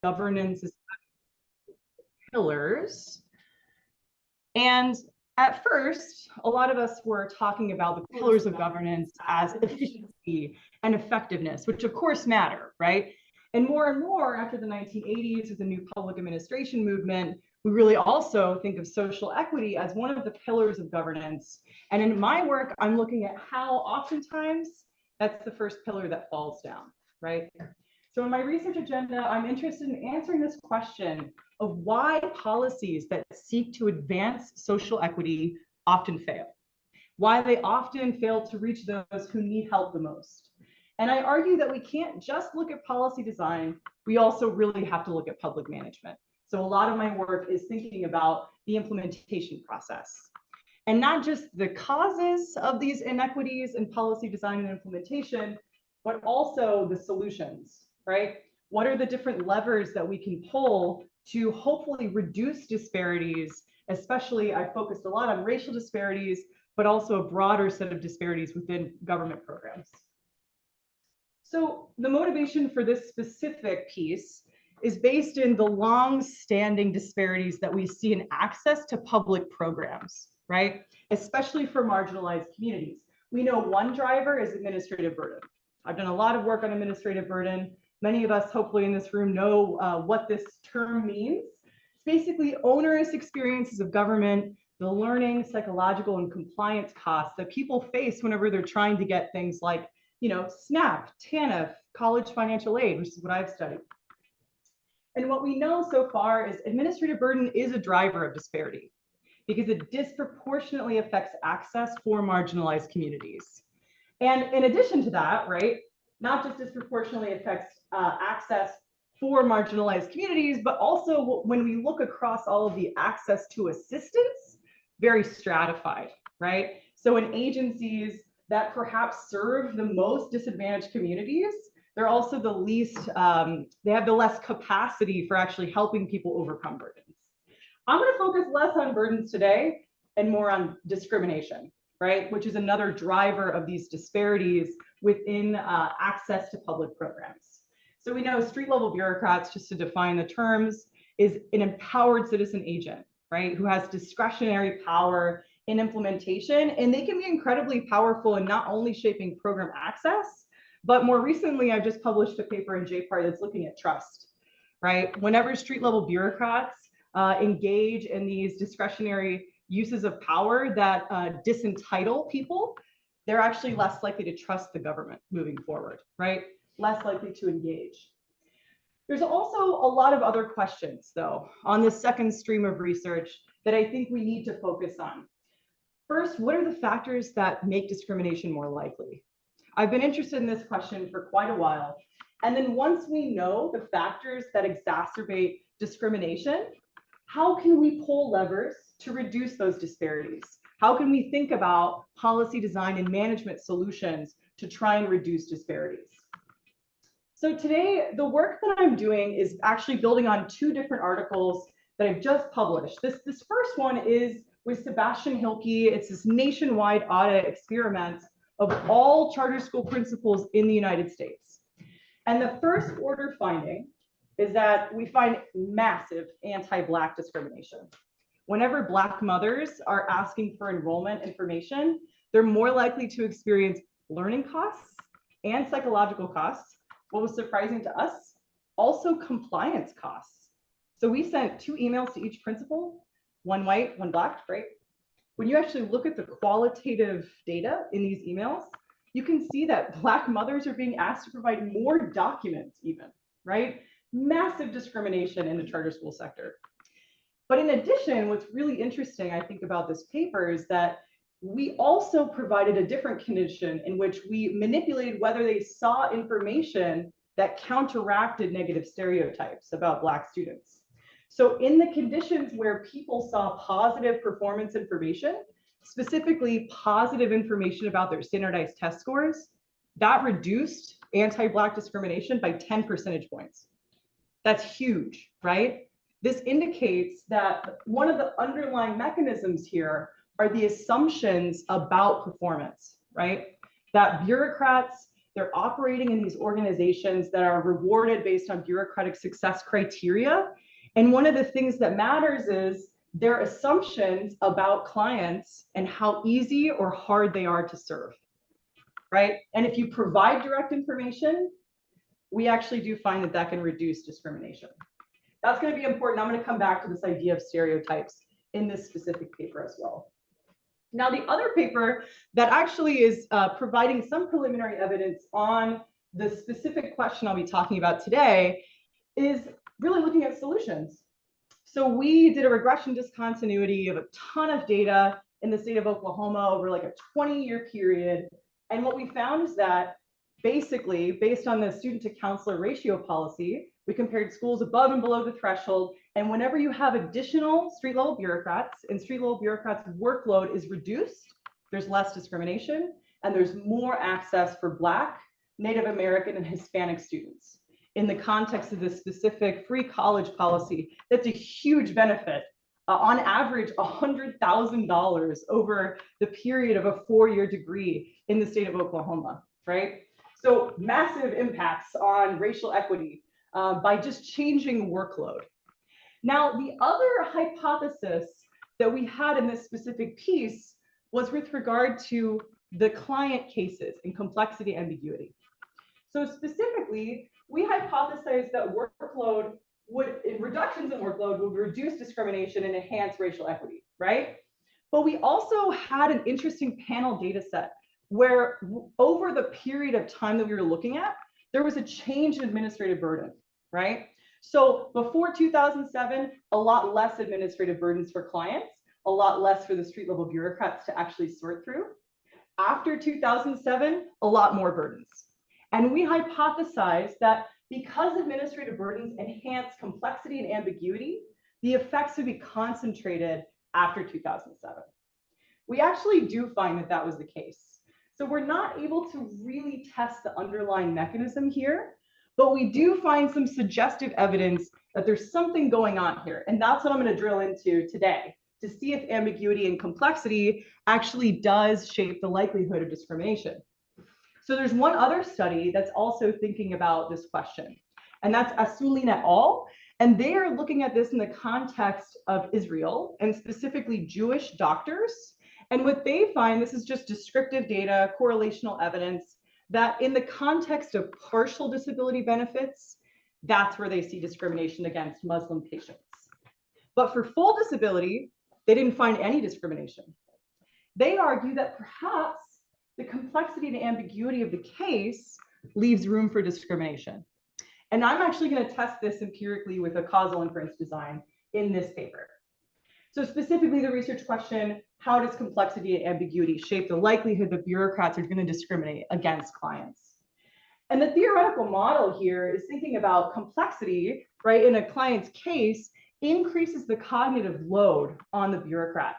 governance pillars. And at first, a lot of us were talking about the pillars of governance as efficiency and effectiveness, which of course matter, right? And more after the 1980s with the new public administration movement, we really also think of social equity as one of the pillars of governance. And in my work, I'm looking at how oftentimes that's the first pillar that falls down, right? So in my research agenda, I'm interested in answering this question of why policies that seek to advance social equity often fail, why they often fail to reach those who need help the most. And I argue that we can't just look at policy design, we also really have to look at public management. So a lot of my work is thinking about the implementation process. And not just the causes of these inequities in policy design and implementation, but also the solutions, right? What are the different levers that we can pull to hopefully reduce disparities, especially I focused a lot on racial disparities, but also a broader set of disparities within government programs. So the motivation for this specific piece is based in the long-standing disparities that we see in access to public programs, right? Especially for marginalized communities. We know one driver is administrative burden. I've done a lot of work on administrative burden. Many of us, hopefully in this room, know what this term means. It's basically onerous experiences of government, the learning, psychological, and compliance costs that people face whenever they're trying to get things like, SNAP, TANF, college financial aid, which is what I've studied. And what we know so far is administrative burden is a driver of disparity because it disproportionately affects access for marginalized communities. And in addition to that, right, not just disproportionately affects access for marginalized communities, but also when we look across all of the access to assistance, very stratified, right? So in agencies that perhaps serve the most disadvantaged communities, they're also the least, they have the less capacity for actually helping people overcome burdens. I'm going to focus less on burdens today and more on discrimination, right? Which is another driver of these disparities within access to public programs. So we know street level bureaucrats, just to define the terms, is an empowered citizen agent, right? Who has discretionary power in implementation, and they can be incredibly powerful in not only shaping program access, but more recently, I've just published a paper in JPAR that's looking at trust, right? Whenever street level bureaucrats engage in these discretionary uses of power that disentitle people, they're actually less likely to trust the government moving forward, right? Less likely to engage. There's also a lot of other questions, though, on this second stream of research that I think we need to focus on. First, what are the factors that make discrimination more likely? I've been interested in this question for quite a while. And then once we know the factors that exacerbate discrimination, how can we pull levers to reduce those disparities? How can we think about policy design and management solutions to try and reduce disparities? So today, the work that I'm doing is actually building on two different articles that I've just published. This first one is with Sebastian Hilke. It's this nationwide audit experiment of all charter school principals in the United States. And the first order finding is that we find massive anti-Black discrimination. Whenever Black mothers are asking for enrollment information, they're more likely to experience learning costs and psychological costs. What was surprising to us, also compliance costs. So we sent 2 emails to each principal, one white, one Black, right? When you actually look at the qualitative data in these emails, you can see that Black mothers are being asked to provide more documents even, right? Massive discrimination in the charter school sector. But in addition, what's really interesting, I think, about this paper is that we also provided a different condition in which we manipulated whether they saw information that counteracted negative stereotypes about Black students. So in the conditions where people saw positive performance information, specifically positive information about their standardized test scores, that reduced anti-Black discrimination by 10 percentage points. That's huge, right? This indicates that one of the underlying mechanisms here are the assumptions about performance, right? That bureaucrats They're operating in these organizations that are rewarded based on bureaucratic success criteria. And one of the things that matters is their assumptions about clients and how easy or hard they are to serve, right? And if you provide direct information, we actually do find that that can reduce discrimination. That's going to be important. I'm going to come back to this idea of stereotypes in this specific paper as well. Now, the other paper that actually is providing some preliminary evidence on the specific question I'll be talking about today is really looking at solutions. So we did a regression discontinuity of a ton of data in the state of Oklahoma over like a 20-year period. And what we found is that basically, based on the student to counselor ratio policy, we compared schools above and below the threshold. And whenever you have additional street level bureaucrats and street level bureaucrats' workload is reduced, there's less discrimination and there's more access for Black, Native American, and Hispanic students. In the context of this specific free college policy, that's a huge benefit. On average, $100,000 over the period of a 4-year degree in the state of Oklahoma, right? So massive impacts on racial equity by just changing workload. Now, the other hypothesis that we had in this specific piece was with regard to the client cases and complexity ambiguity. So specifically, we hypothesized that reductions in workload would reduce discrimination and enhance racial equity, right? But we also had an interesting panel data set where over the period of time that we were looking at, there was a change in administrative burden, right? So before 2007, a lot less administrative burdens for clients, a lot less for the street level bureaucrats to actually sort through. After 2007, a lot more burdens. And we hypothesized that because administrative burdens enhance complexity and ambiguity, the effects would be concentrated after 2007. We actually do find that that was the case. So we're not able to really test the underlying mechanism here, but we do find some suggestive evidence that there's something going on here. And that's what I'm going to drill into today to see if ambiguity and complexity actually does shape the likelihood of discrimination. So there's one other study that's also thinking about this question, and that's Asulin et al. And they are looking at this in the context of Israel and specifically Jewish doctors. And what they find, this is just descriptive data, correlational evidence, that in the context of partial disability benefits, that's where they see discrimination against Muslim patients. But for full disability, they didn't find any discrimination. They argue that perhaps the complexity and ambiguity of the case leaves room for discrimination. And I'm actually going to test this empirically with a causal inference design in this paper. So specifically the research question, how does complexity and ambiguity shape the likelihood that bureaucrats are going to discriminate against clients? And the theoretical model here is thinking about complexity, right, in a client's case, increases the cognitive load on the bureaucrat.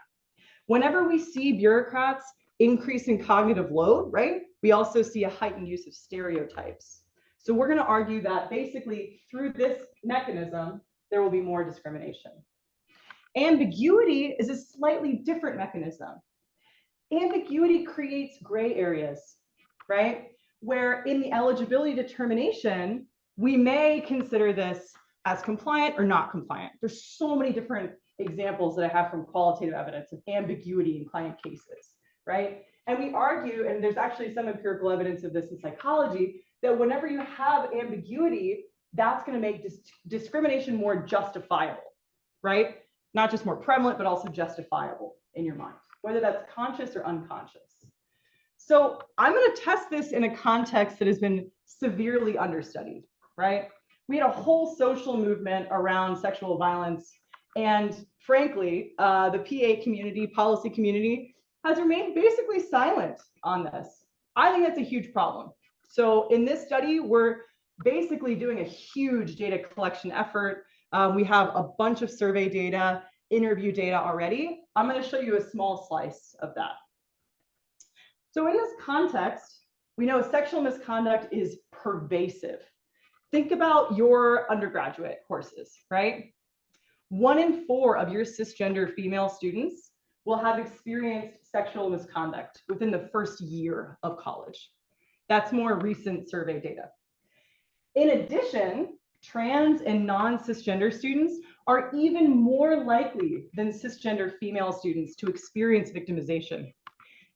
Whenever we see bureaucrats increase in cognitive load, right, we also see a heightened use of stereotypes. So we're going to argue that basically through this mechanism, there will be more discrimination. Ambiguity is a slightly different mechanism. Ambiguity creates gray areas, right, where in the eligibility determination, we may consider this as compliant or not compliant. There's so many different examples that I have from qualitative evidence of ambiguity in client cases, right? And we argue, and there's actually some empirical evidence of this in psychology, that whenever you have ambiguity, that's going to make discrimination more justifiable, right? Not just more prevalent, but also justifiable in your mind, whether that's conscious or unconscious. So I'm going to test this in a context that has been severely understudied, right? We had a whole social movement around sexual violence. And frankly, the PA community, policy community, has remained basically silent on this. I think that's a huge problem. So in this study, we're basically doing a huge data collection effort. We have a bunch of survey data, interview data already. I'm going to show you a small slice of that. So in this context, we know sexual misconduct is pervasive. Think about your undergraduate courses, right? 1 in 4 of your cisgender female students will have experienced sexual misconduct within the first year of college. That's more recent survey data. In addition, trans and non-cisgender students are even more likely than cisgender female students to experience victimization.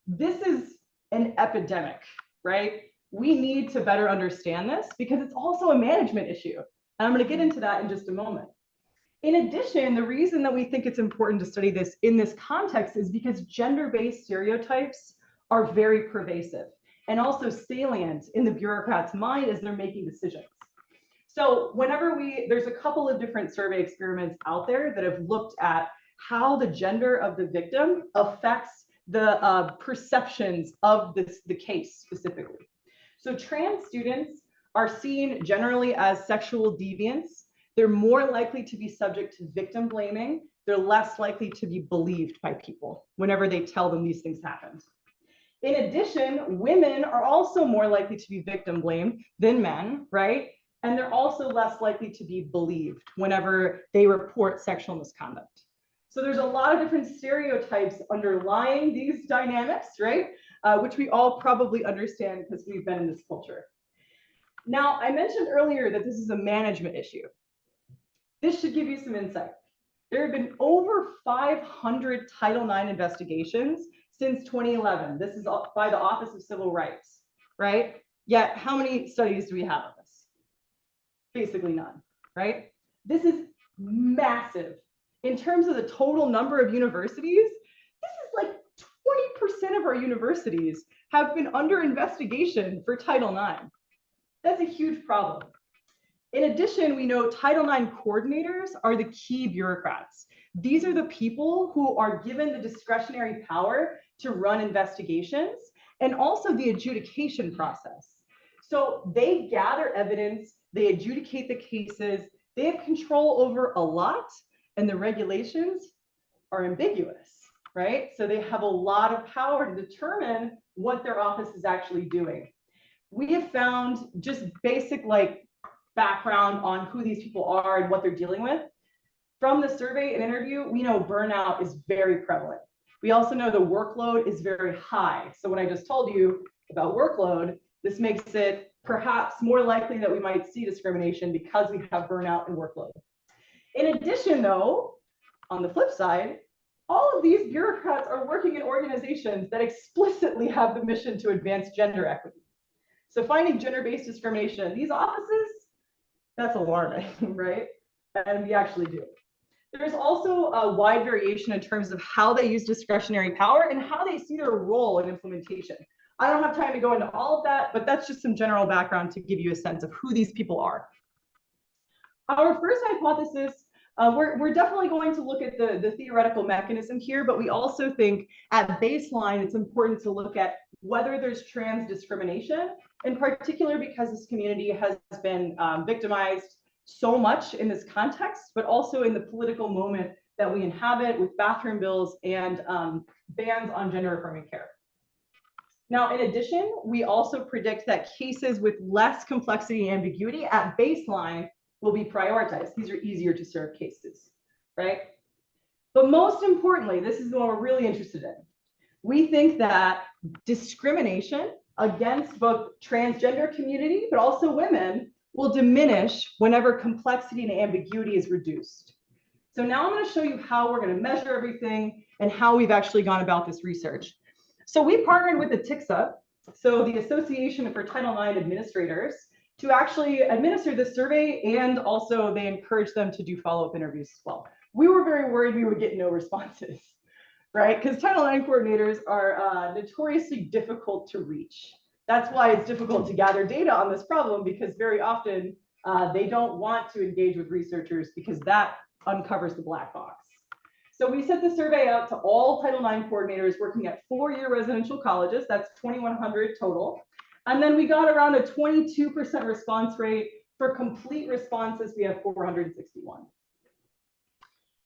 This is an epidemic, right? We need to better understand this because it's also a management issue. And I'm going to get into that in just a moment. In addition, the reason that we think it's important to study this in this context is because gender-based stereotypes are very pervasive and also salient in the bureaucrat's mind as they're making decisions. So whenever there's a couple of different survey experiments out there that have looked at how the gender of the victim affects the perceptions of the case specifically. So trans students are seen generally as sexual deviants. They're more likely to be subject to victim blaming. They're less likely to be believed by people whenever they tell them these things happened. In addition, women are also more likely to be victim blamed than men, right? And they're also less likely to be believed whenever they report sexual misconduct. So there's a lot of different stereotypes underlying these dynamics, right? Which we all probably understand because we've been in this culture. Now, I mentioned earlier that this is a management issue. This should give you some insight. There have been over 500 Title IX investigations since 2011. This is by the Office of Civil Rights, right? Yet, how many studies do we have on this? Basically none, right? This is massive. In terms of the total number of universities, this is like 20% of our universities have been under investigation for Title IX. That's a huge problem. In addition, we know Title IX coordinators are the key bureaucrats. These are the people who are given the discretionary power to run investigations and also the adjudication process. So they gather evidence, they adjudicate the cases, they have control over a lot, and the regulations are ambiguous, right? So they have a lot of power to determine what their office is actually doing. We have found just basic background on who these people are and what they're dealing with. From the survey and interview, we know burnout is very prevalent. We also know the workload is very high. So what I just told you about workload, this makes it perhaps more likely that we might see discrimination because we have burnout and workload. In addition, though, on the flip side, all of these bureaucrats are working in organizations that explicitly have the mission to advance gender equity. So finding gender-based discrimination in these offices, that's alarming, right? And we actually do. There's also a wide variation in terms of how they use discretionary power and how they see their role in implementation. I don't have time to go into all of that, but that's just some general background to give you a sense of who these people are. Our first hypothesis, we're definitely going to look at the theoretical mechanism here, but we also think at baseline, it's important to look at whether there's trans discrimination, in particular because this community has been victimized so much in this context, but also in the political moment that we inhabit with bathroom bills and bans on gender affirming care. Now, in addition, we also predict that cases with less complexity and ambiguity at baseline will be prioritized. These are easier to serve cases, right? But most importantly, this is what we're really interested in. We think that discrimination against both transgender community, but also women, will diminish whenever complexity and ambiguity is reduced. So now I'm going to show you how we're going to measure everything and how we've actually gone about this research. So we partnered with the TICSA, so the Association for Title IX Administrators, to actually administer this survey, and also they encouraged them to do follow-up interviews as well. We were very worried we would get no responses, right? Because Title IX coordinators are notoriously difficult to reach. That's why it's difficult to gather data on this problem, because very often they don't want to engage with researchers because that uncovers the black box. So we sent the survey out to all Title IX coordinators working at 4-year residential colleges. That's 2,100 total. And then we got around a 22% response rate. For complete responses, we have 461.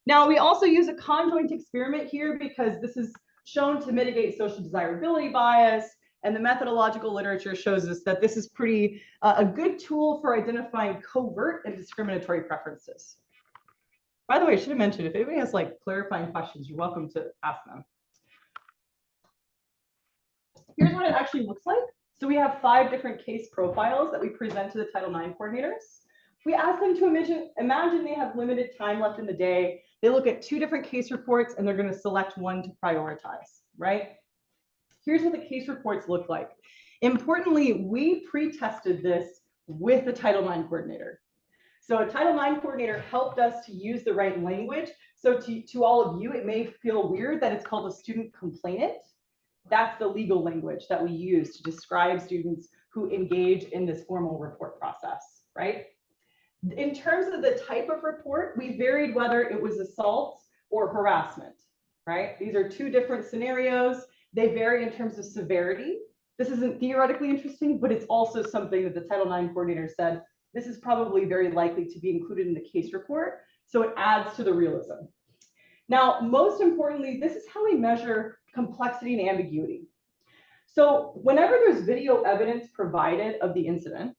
Now, we also use a conjoint experiment here because this is shown to mitigate social desirability bias, and the methodological literature shows us that this is pretty a good tool for identifying covert and discriminatory preferences. By the way, I should have mentioned, if anybody has clarifying questions, you're welcome to ask them. Here's what it actually looks like. So we have 5 different case profiles that we present to the Title IX coordinators. We ask them to imagine they have limited time left in the day. They look at 2 different case reports and they're going to select one to prioritize, right? Here's what the case reports look like. Importantly, we pre-tested this with the Title IX coordinator. So a Title IX coordinator helped us to use the right language. So to all of you, it may feel weird that it's called a student complainant. That's the legal language that we use to describe students who engage in this formal report process, right? In terms of the type of report, we varied whether it was assault or harassment, right? These are 2 different scenarios. They vary in terms of severity. This isn't theoretically interesting, but it's also something that the Title IX coordinator said, this is probably very likely to be included in the case report. So it adds to the realism. Now, most importantly, this is how we measure complexity and ambiguity. So whenever there's video evidence provided of the incident,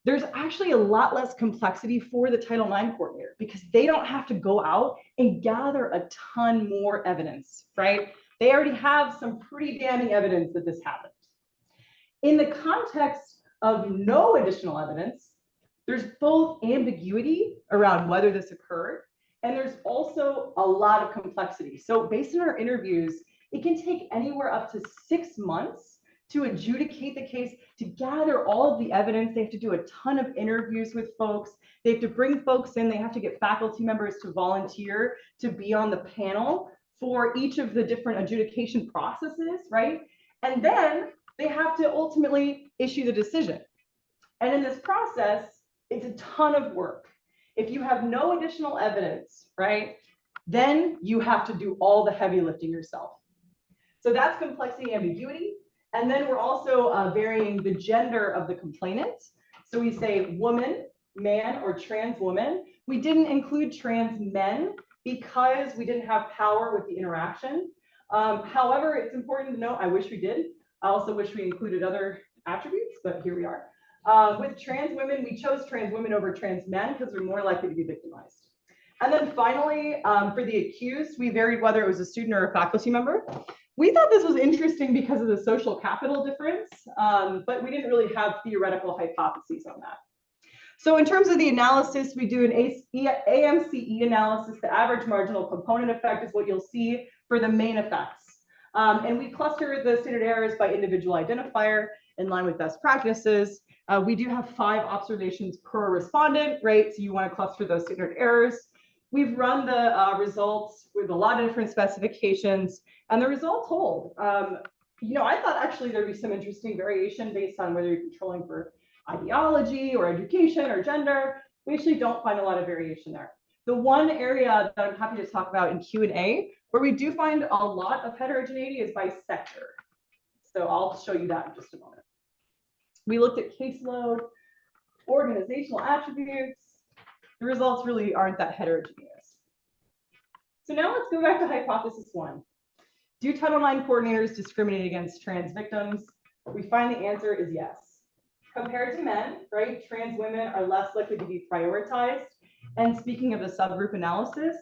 there's actually a lot less complexity for the Title IX coordinator because they don't have to go out and gather a ton more evidence, right? They already have some pretty damning evidence that this happened. In the context of no additional evidence, there's both ambiguity around whether this occurred, and there's also a lot of complexity. So based on our interviews, it can take anywhere up to 6 months to adjudicate the case, to gather all of the evidence. They have to do a ton of interviews with folks. They have to bring folks in. They have to get faculty members to volunteer to be on the panel for each of the different adjudication processes, right? And then they have to ultimately issue the decision. And in this process, it's a ton of work. If you have no additional evidence, right, then you have to do all the heavy lifting yourself. So that's complexity and ambiguity. And then we're also varying the gender of the complainant. So we say woman, man, or trans woman. We didn't include trans men because we didn't have power with the interaction. However, it's important to note, I wish we did. I also wish we included other attributes, but here we are. With trans women, we chose trans women over trans men because they're more likely to be victimized. And then finally, for the accused, we varied whether it was a student or a faculty member. We thought this was interesting because of the social capital difference, but we didn't really have theoretical hypotheses on that. So in terms of the analysis, we do an AMCE analysis. The average marginal component effect is what you'll see for the main effects. And we cluster the standard errors by individual identifier in line with best practices. We do have 5 observations per respondent, right? So you want to cluster those standard errors. We've run the results with a lot of different specifications, and the results hold. You know, I thought actually there'd be some interesting variation based on whether you're controlling for ideology or education or gender. We actually don't find a lot of variation there. The one area that I'm happy to talk about in Q&A where we do find a lot of heterogeneity is by sector. So I'll show you that in just a moment. We looked at caseload, organizational attributes. The results really aren't that heterogeneous. So now let's go back to hypothesis 1. Do Title IX coordinators discriminate against trans victims? We find the answer is yes. Compared to men, right, trans women are less likely to be prioritized. And speaking of the subgroup analysis,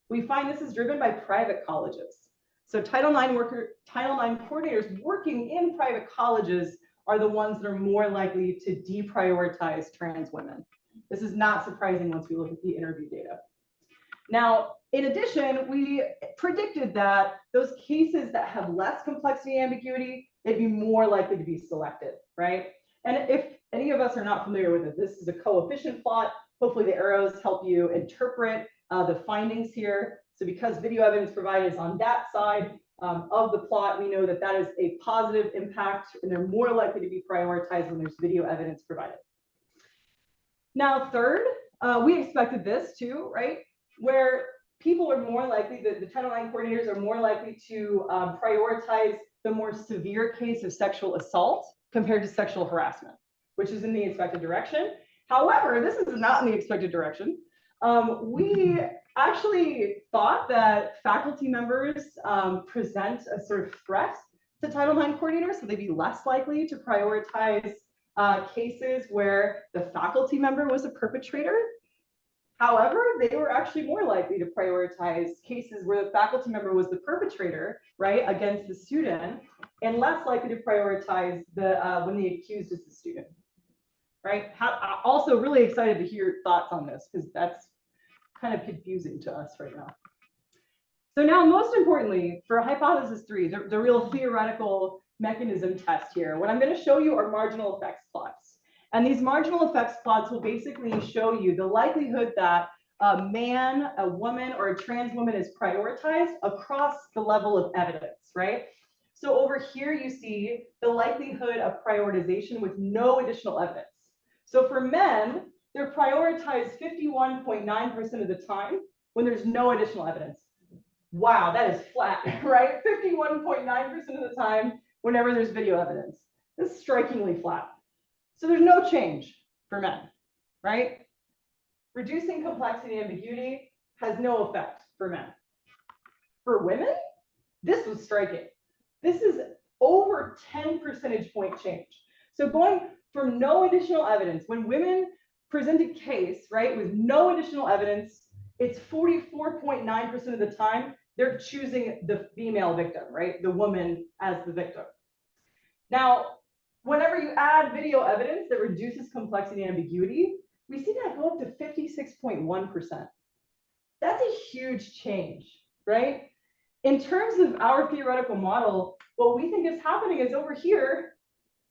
we find this is driven by private colleges. So Title IX coordinators working in private colleges are the ones that are more likely to deprioritize trans women. This is not surprising once we look at the interview data. Now, in addition, we predicted that those cases that have less complexity and ambiguity, they'd be more likely to be selected, right? And if any of us are not familiar with it, this is a coefficient plot. Hopefully the arrows help you interpret the findings here. So because video evidence provided is on that side of the plot, we know that that is a positive impact and they're more likely to be prioritized when there's video evidence provided. Now, third, we expected this too, right? Where people are more likely, the Title IX coordinators are more likely to prioritize the more severe case of sexual assault compared to sexual harassment, which is in the expected direction. However, this is not in the expected direction. We actually thought that faculty members present a sort of threat to Title IX coordinators, so they'd be less likely to prioritize cases where the faculty member was a perpetrator. However, they were actually more likely to prioritize cases where the faculty member was the perpetrator, right, against the student, and less likely to prioritize when the accused is the student, right? Also really excited to hear your thoughts on this, because that's kind of confusing to us right now. So now, most importantly, for hypothesis 3, the real theoretical mechanism test here, what I'm going to show you are marginal effects plots. And these marginal effects plots will basically show you the likelihood that a man, a woman, or a trans woman is prioritized across the level of evidence, right? So over here, you see the likelihood of prioritization with no additional evidence. So for men, they're prioritized 51.9% of the time when there's no additional evidence. Wow, that is flat, right? 51.9% of the time whenever there's video evidence. This is strikingly flat. So there's no change for men, right? Reducing complexity and ambiguity has no effect for men. For women, this was striking. This is over 10 percentage point change. So going from no additional evidence, when women present a case, right, with no additional evidence, it's 44.9% of the time they're choosing the female victim, right, the woman as the victim. Now, whenever you add video evidence that reduces complexity and ambiguity, we see that go up to 56.1%. That's a huge change, right? In terms of our theoretical model, what we think is happening is over here,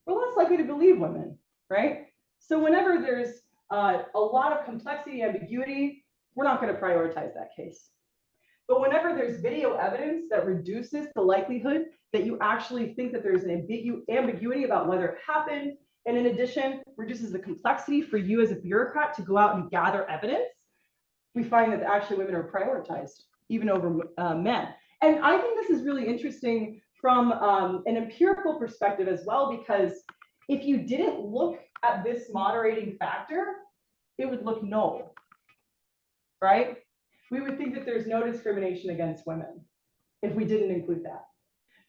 we're less likely to believe women, right? So whenever there's a lot of complexity and ambiguity, we're not going to prioritize that case. But whenever there's video evidence that reduces the likelihood that you actually think that there's an ambiguity about whether it happened, and in addition, reduces the complexity for you as a bureaucrat to go out and gather evidence, we find that actually women are prioritized, even over men. And I think this is really interesting from an empirical perspective as well, because if you didn't look at this moderating factor, it would look null, right? We would think that there's no discrimination against women if we didn't include that.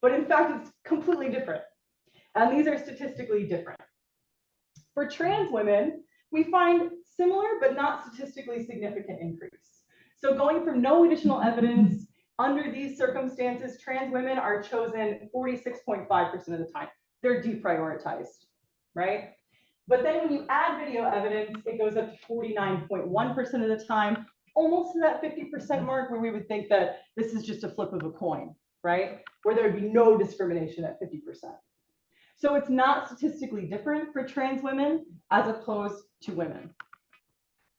But in fact, it's completely different. And these are statistically different. For trans women, we find similar but not statistically significant increase. So going from no additional evidence, under these circumstances, trans women are chosen 46.5% of the time. They're deprioritized, right? But then when you add video evidence, it goes up to 49.1% of the time, almost to that 50% mark where we would think that this is just a flip of a coin, right? Where there would be no discrimination at 50%. So it's not statistically different for trans women as opposed to women.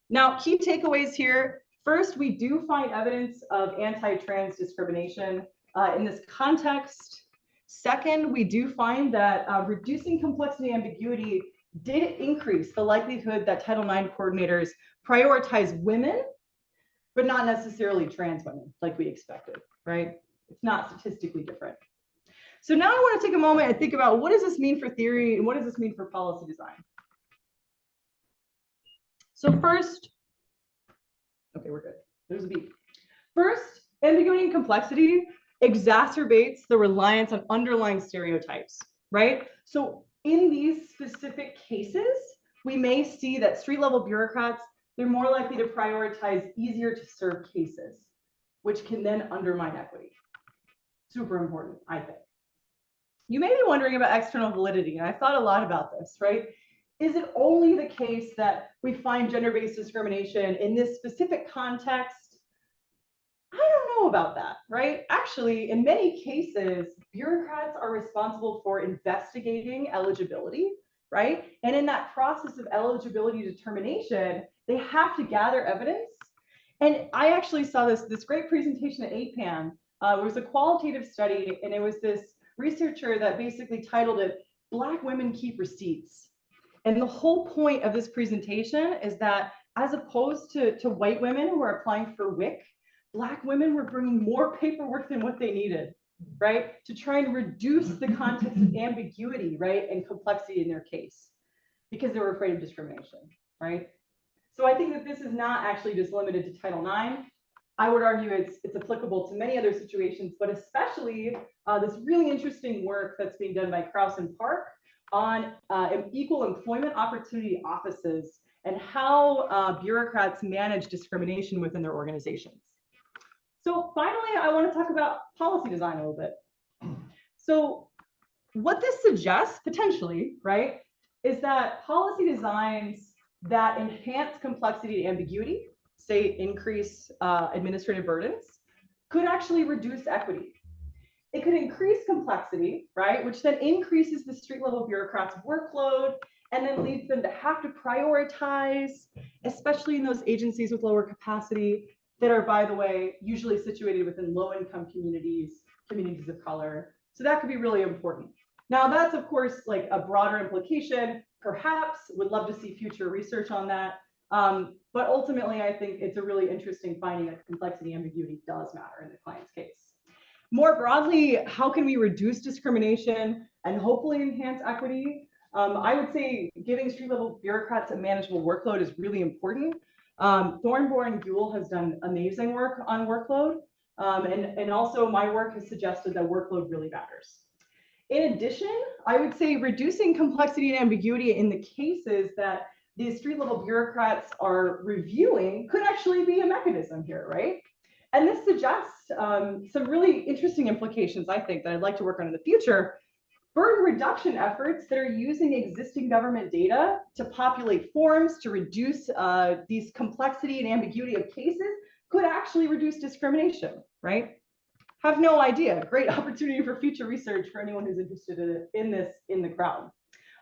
Now, key takeaways here. First, we do find evidence of anti-trans discrimination in this context. Second, we do find that reducing complexity and ambiguity did increase the likelihood that Title IX coordinators prioritize women, but not necessarily trans women like we expected, right? It's not statistically different. So now I want to take a moment and think about, what does this mean for theory and what does this mean for policy design? So first, okay, we're good. There's a beat. First, ambiguity and complexity exacerbates the reliance on underlying stereotypes, right? So in these specific cases, we may see that street-level bureaucrats, they're more likely to prioritize easier to serve cases, which can then undermine equity. Super important, I think. You may be wondering about external validity, and I've thought a lot about this, right? Is it only the case that we find gender-based discrimination in this specific context? I don't know about that, right? Actually, in many cases, bureaucrats are responsible for investigating eligibility, right? And in that process of eligibility determination, they have to gather evidence. And I actually saw this great presentation at APAN. It was a qualitative study, and it was this researcher that basically titled it, "Black Women Keep Receipts." And the whole point of this presentation is that as opposed to white women who are applying for WIC, Black women were bringing more paperwork than what they needed, right? To try and reduce the context of ambiguity, right? And complexity in their case, because they were afraid of discrimination, right? So I think that this is not actually just limited to Title IX. I would argue it's applicable to many other situations, but especially this really interesting work that's being done by Krause and Park on equal employment opportunity offices and how bureaucrats manage discrimination within their organizations. So finally, I want to talk about policy design a little bit. So what this suggests potentially, right, is that policy designs that enhance complexity and ambiguity, say increase administrative burdens, could actually reduce equity. It could increase complexity, right, which then increases the street level bureaucrats' workload and then leads them to have to prioritize, especially in those agencies with lower capacity that are, by the way, usually situated within low-income communities, communities of color. So that could be really important. Now, that's, of course, like a broader implication. Perhaps would love to see future research on that. But ultimately, I think it's a really interesting finding that complexity and ambiguity does matter in the client's case. More broadly, how can we reduce discrimination and hopefully enhance equity? I would say giving street level bureaucrats a manageable workload is really important. Thornborn Buell has done amazing work on workload. And also my work has suggested that workload really matters. In addition, I would say reducing complexity and ambiguity in the cases that these street level bureaucrats are reviewing could actually be a mechanism here, right? And this suggests some really interesting implications, I think, that I'd like to work on in the future. Burden reduction efforts that are using existing government data to populate forms to reduce these complexity and ambiguity of cases could actually reduce discrimination, right? Have no idea. Great opportunity for future research for anyone who's interested in this in the crowd.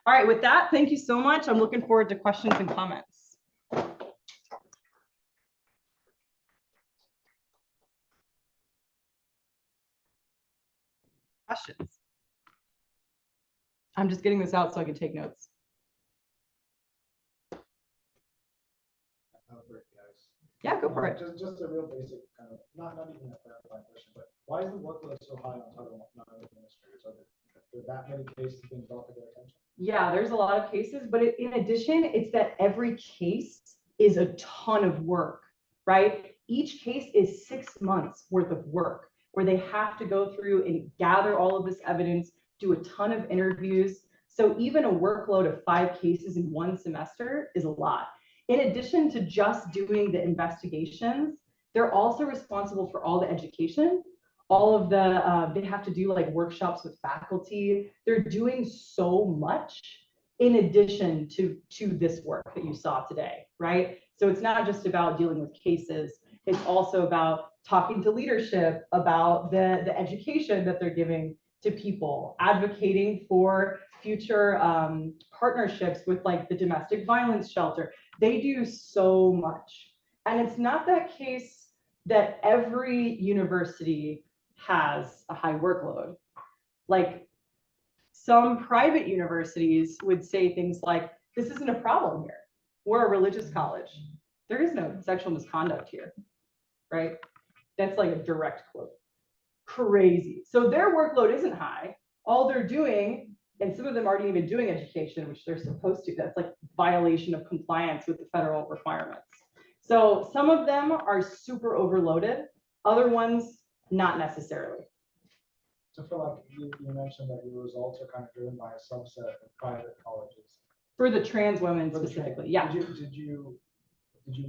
All right, with that, thank you so much. I'm looking forward to questions and comments. Questions? I'm just getting this out so I can take notes. Yeah, go for it. Just a real basic kind of, not even a clarifying question, but why is the workload so high on Title IX administrators? Are there that many cases being brought to their attention? Yeah, there's a lot of cases, but in addition, it's that every case is a ton of work, right? Each case is 6 months worth of work where they have to go through and gather all of this evidence, do a ton of interviews. So even a workload of 5 cases in 1 semester is a lot. In addition to just doing the investigations, they're also responsible for all the education, all of the, they have to do like workshops with faculty. They're doing so much in addition to this work that you saw today, right? So it's not just about dealing with cases, it's also about talking to leadership about the education that they're giving to people, advocating for future partnerships with like the domestic violence shelter. They do so much. And it's not that case that every university has a high workload. Like some private universities would say things like, this isn't a problem here. We're a religious college. There is no sexual misconduct here, right? That's like a direct quote. Crazy. So their workload isn't high. All they're doing, and some of them aren't even doing education, which they're supposed to. That's like violation of compliance with the federal requirements. So some of them are super overloaded. Other ones, not necessarily. So for like, you mentioned that your results are kind of driven by a subset of private colleges. For the trans women specifically, yeah. Did you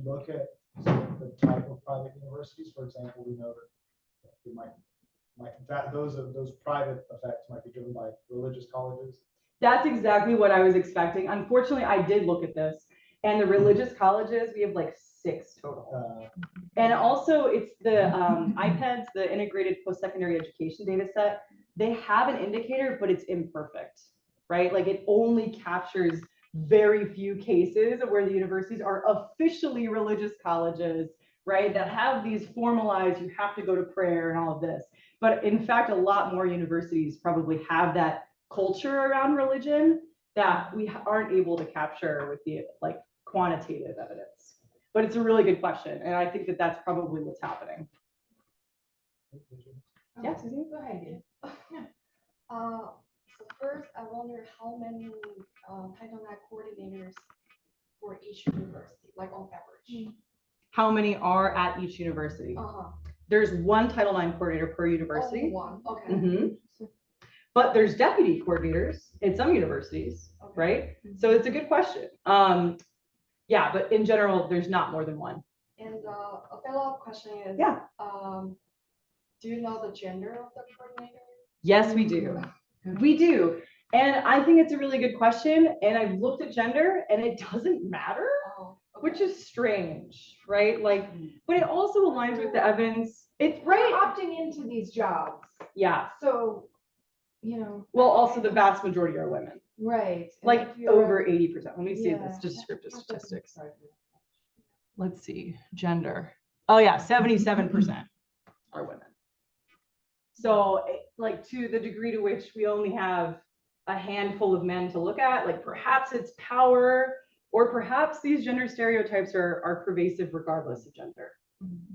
look at the type of private universities? For example, we know that it those private effects might be driven by religious colleges. That's exactly what I was expecting. Unfortunately, I did look at this, and the religious colleges, we have like 6 total. And also it's the IPEDS, the Integrated Post-Secondary Education Data Set. They have an indicator, but it's imperfect, right? Like it only captures very few cases where the universities are officially religious colleges, right? That have these formalized, you have to go to prayer and all of this. But in fact, a lot more universities probably have that culture around religion that we aren't able to capture with the like quantitative evidence. But it's a really good question, and I think that that's probably what's happening. Yeah, Susan, go ahead. So first, I wonder how many Title IX coordinators for each university, like on average. How many are at each university? There's 1 Title IX coordinator per university. Only 1, okay. But there's deputy coordinators in some universities, right? So it's a good question. Yeah, but in general, there's not more than one. And a follow-up question is, Yeah. Do you know the gender of the coordinator? Yes, we do. We do. And I think it's a really good question. And I've looked at gender and it doesn't matter, Oh, which is strange, right? Like, but it also aligns with the evidence. It's Right, right. opting into these jobs. Yeah. So, you know. Well, also the vast majority are women, Right. and like if you're- over 80%. Let me see Yeah. this descriptive statistics. Let's see, gender. Oh yeah, 77% are women. So like to the degree to which we only have a handful of men to look at, like perhaps it's power, or perhaps these gender stereotypes are pervasive regardless of gender,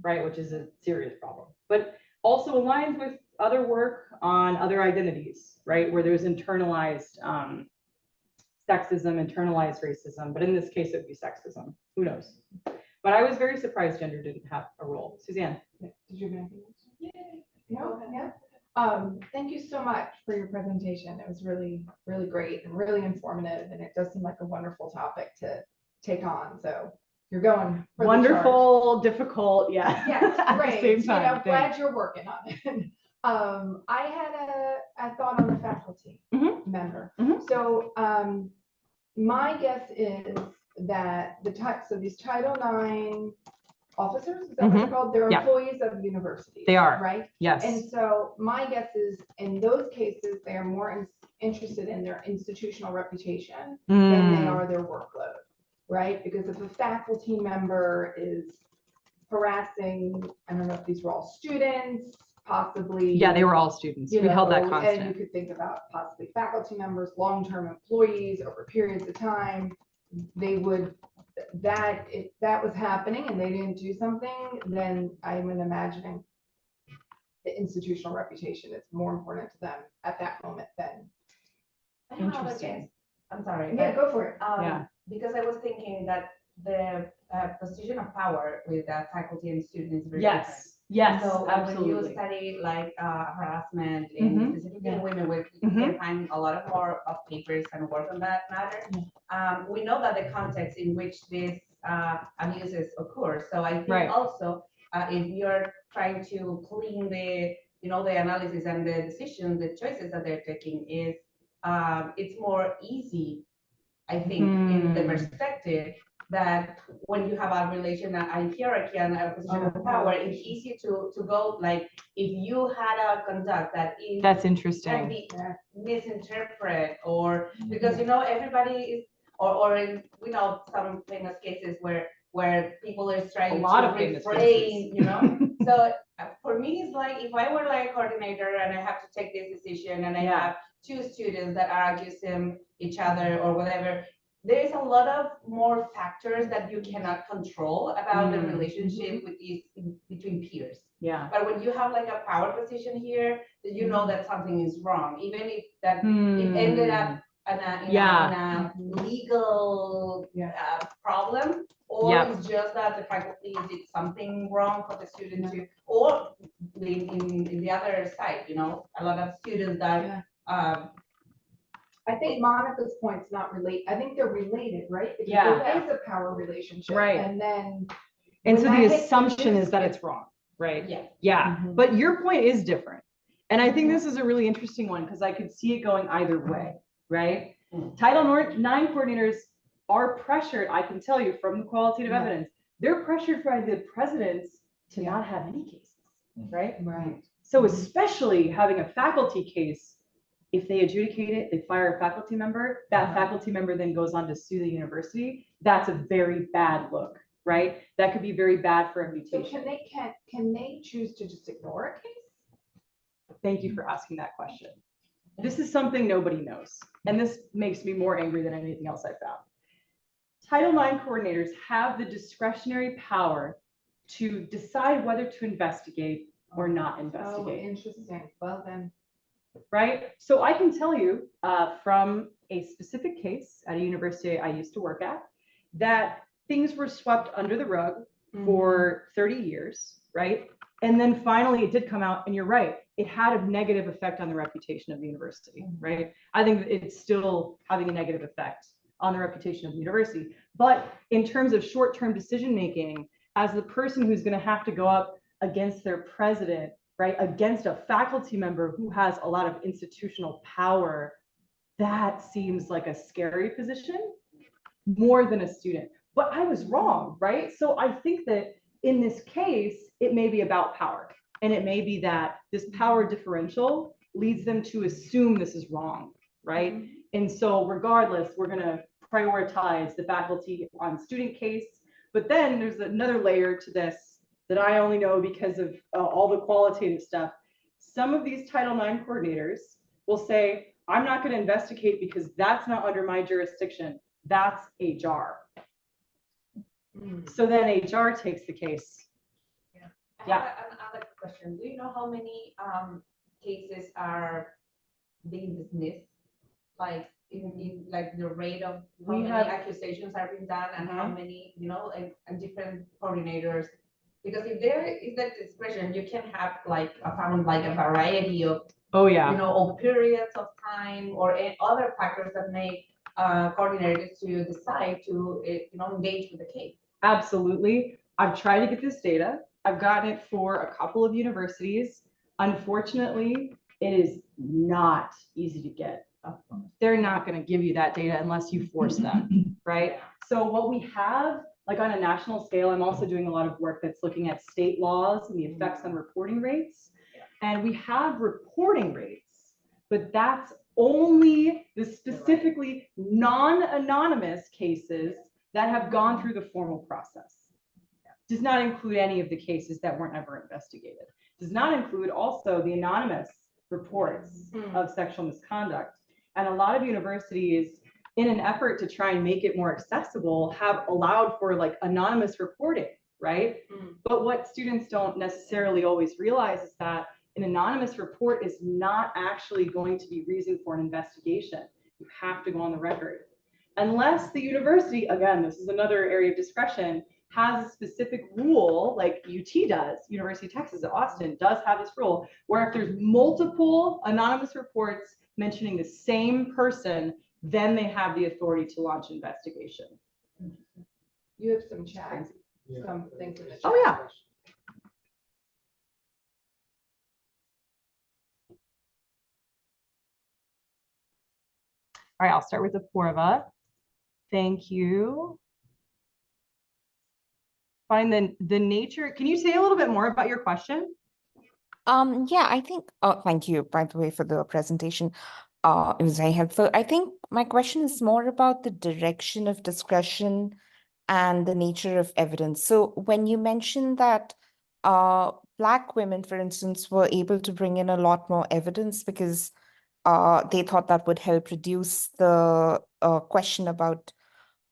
right? Which is a serious problem, but also aligns with other work on other identities, right? Where there's internalized sexism, internalized racism, but in this case, it would be sexism. Who knows? But I was very surprised gender didn't have a role. Suzanne. Did you have anything else? Go No, ahead. yeah. Thank you so much for your presentation. It was really, really great and really informative, and it does seem like a wonderful topic to take on. So you're going for the charge. Wonderful, difficult, yeah. Yes, At the great. same You time, know, glad thanks. you're working on it. I had a thought on the faculty member. So my guess is that the type, so these Title IX officers, is that what they're called? They're Yeah. employees of universities. They are. Right? Yes. And so my guess is in those cases, they are more interested in their institutional reputation than they are their workload, right? Because if a faculty member is harassing, I don't know if these were all students, possibly. Yeah, they were all students. You We held that know, And you constant. could think about possibly faculty members, long-term employees over periods of time. They would, that, if that was happening and they didn't do something, then I'm imagining the institutional reputation is more important to them at that moment than. I have a Interesting. guess. I'm sorry. Yeah, but, go for it. Yeah. Because I was thinking that the position of power with faculty and students is very different. Yes. Yes, So when you absolutely. study like harassment Mhm. and specifically Yeah. women, we can find a lot of more of papers and work on that matter. We know that the context in which these abuses occur. So I think Right. also if you're trying to clean the the analysis and the decisions, the choices that they're taking is it's more easy, I think, in the perspective that when you have a relation, a hierarchy and a position of power, it's easy to go like if you had a conduct that is That's can interesting. be misinterpreted or because everybody is or in some famous cases where people are trying A lot to of famous refrain, cases. So for me, it's like if I were like a coordinator and I have to take this decision and I have two students that are accusing each other or whatever, there is a lot of more factors that you cannot control about the relationship with these between peers. Yeah. But when you have like a power position here, that you know that something is wrong, even if that it ended up in a legal problem, or it's just that the faculty did something wrong for the student to, or in the other side, a lot of students that I think Monica's point's not relate. I think they're related, right? Because Yeah. there is a power relationship. Right. And then. And when so that the hits assumption is that it's it's wrong, right? Yeah. Yeah. But your point is different. And I think this is a really interesting one because I could see it going either way, right? Title IX coordinators are pressured, I can tell you from the qualitative evidence, they're pressured by the presidents to not have any cases, right? Right. So especially having a faculty case, if they adjudicate it, they fire a faculty member, that faculty member then goes on to sue the university. That's a very bad look, right? That could be very bad for a So reputation. can they choose to just ignore a case? Thank you for asking that question. This is something nobody knows. And this makes me more angry than anything else I found. Title IX coordinators have the discretionary power to decide whether to investigate or not Oh, investigate. interesting. Well, then. Right? So I can tell you from a specific case at a university I used to work at that things were swept under the rug for 30 years, right? And then finally it did come out, and you're right, it had a negative effect on the reputation of the university, right? I think it's still having a negative effect on the reputation of the university. But in terms of short-term decision-making, as the person who's going to have to go up against their president, right, against a faculty member who has a lot of institutional power, that seems like a scary position more than a student. But I was wrong, right? So I think that in this case, it may be about power. And it may be that this power differential leads them to assume this is wrong, right? And so regardless, we're going to prioritize the faculty on student case. But then there's another layer to this that I only know because of all the qualitative stuff. Some of these Title IX coordinators will say, I'm not going to investigate because that's not under my jurisdiction. That's HR. So then HR takes the case. I have another question. Do you know how many cases are being dismissed? Like in like the rate of how many accusations are being done and how many, you know, and different coordinators. Because if there is that discretion, you can have like found like a variety of you know, of periods of time or other factors that make coordinators to decide to you know, engage with the case. Absolutely. I've tried to get this data. I've gotten it for a couple of universities. Unfortunately, it is not easy to get. They're not going to give you that data unless you force them, right? So what we have, like on a national scale, I'm also doing a lot of work that's looking at state laws and the effects on reporting rates. And we have reporting rates, but that's only the specifically non-anonymous cases that have gone through the formal process. Does not include any of the cases that weren't ever investigated. Does not include also the anonymous reports of sexual misconduct. And a lot of universities, in an effort to try and make it more accessible, have allowed for like anonymous reporting, right? But what students don't necessarily always realize is that an anonymous report is not actually going to be reason for an investigation. You have to go on the record. Unless the university, again, this is another area of discretion, has a specific rule like UT does, University of Texas at Austin does have this rule, where if there's multiple anonymous reports mentioning the same person, then they have the authority to launch an investigation. You have some chat, some things in the chat. Oh, yeah. All right, I'll start with the Purva. Thank you. Find the nature. Can you say a little bit more about your question? Yeah, I think, thank you, by the way, for the presentation. It was very helpful. I think my question is more about the direction of discretion and the nature of evidence. So when you mentioned that Black women, for instance, were able to bring in a lot more evidence because they thought that would help reduce the question about,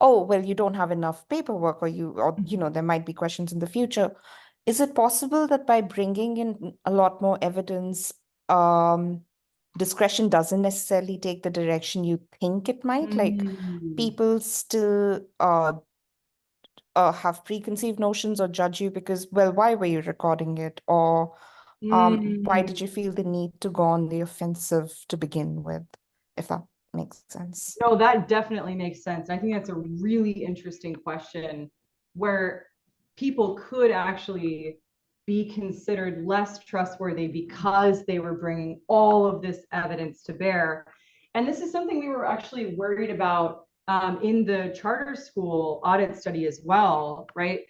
oh, well, you don't have enough paperwork, or you know, there might be questions in the future. Is it possible that by bringing in a lot more evidence, discretion doesn't necessarily take the direction you think it might? Like people still have preconceived notions or judge you because, well, why were you recording it? Or why did you feel the need to go on the offensive to begin with, if that makes sense? No, that definitely makes sense. I think that's a really interesting question where people could actually be considered less trustworthy because they were bringing all of this evidence to bear. And this is something we were actually worried about in the charter school audit study as well, right?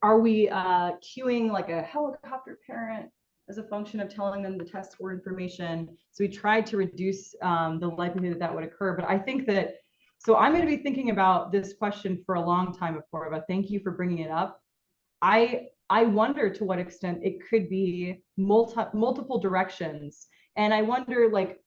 Are we queuing like a helicopter parent as a function of telling them the test score information? So we tried to reduce the likelihood that that would occur. But I think that, so I'm going to be thinking about this question for a long time before, but thank you for bringing it up. I wonder to what extent it could be multiple directions. And I wonder like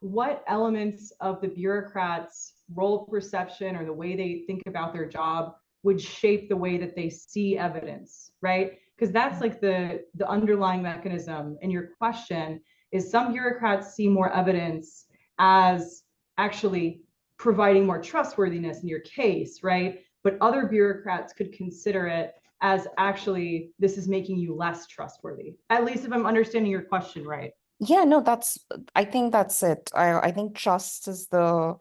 what elements of the bureaucrats' role perception or the way they think about their job would shape the way that they see evidence, right? Because that's like the underlying mechanism in your question is some bureaucrats see more evidence as actually providing more trustworthiness in your case, right? But other bureaucrats could consider it as actually, this is making you less trustworthy, at least if I'm understanding your question right. Yeah, no, I think that's it. I think trust is the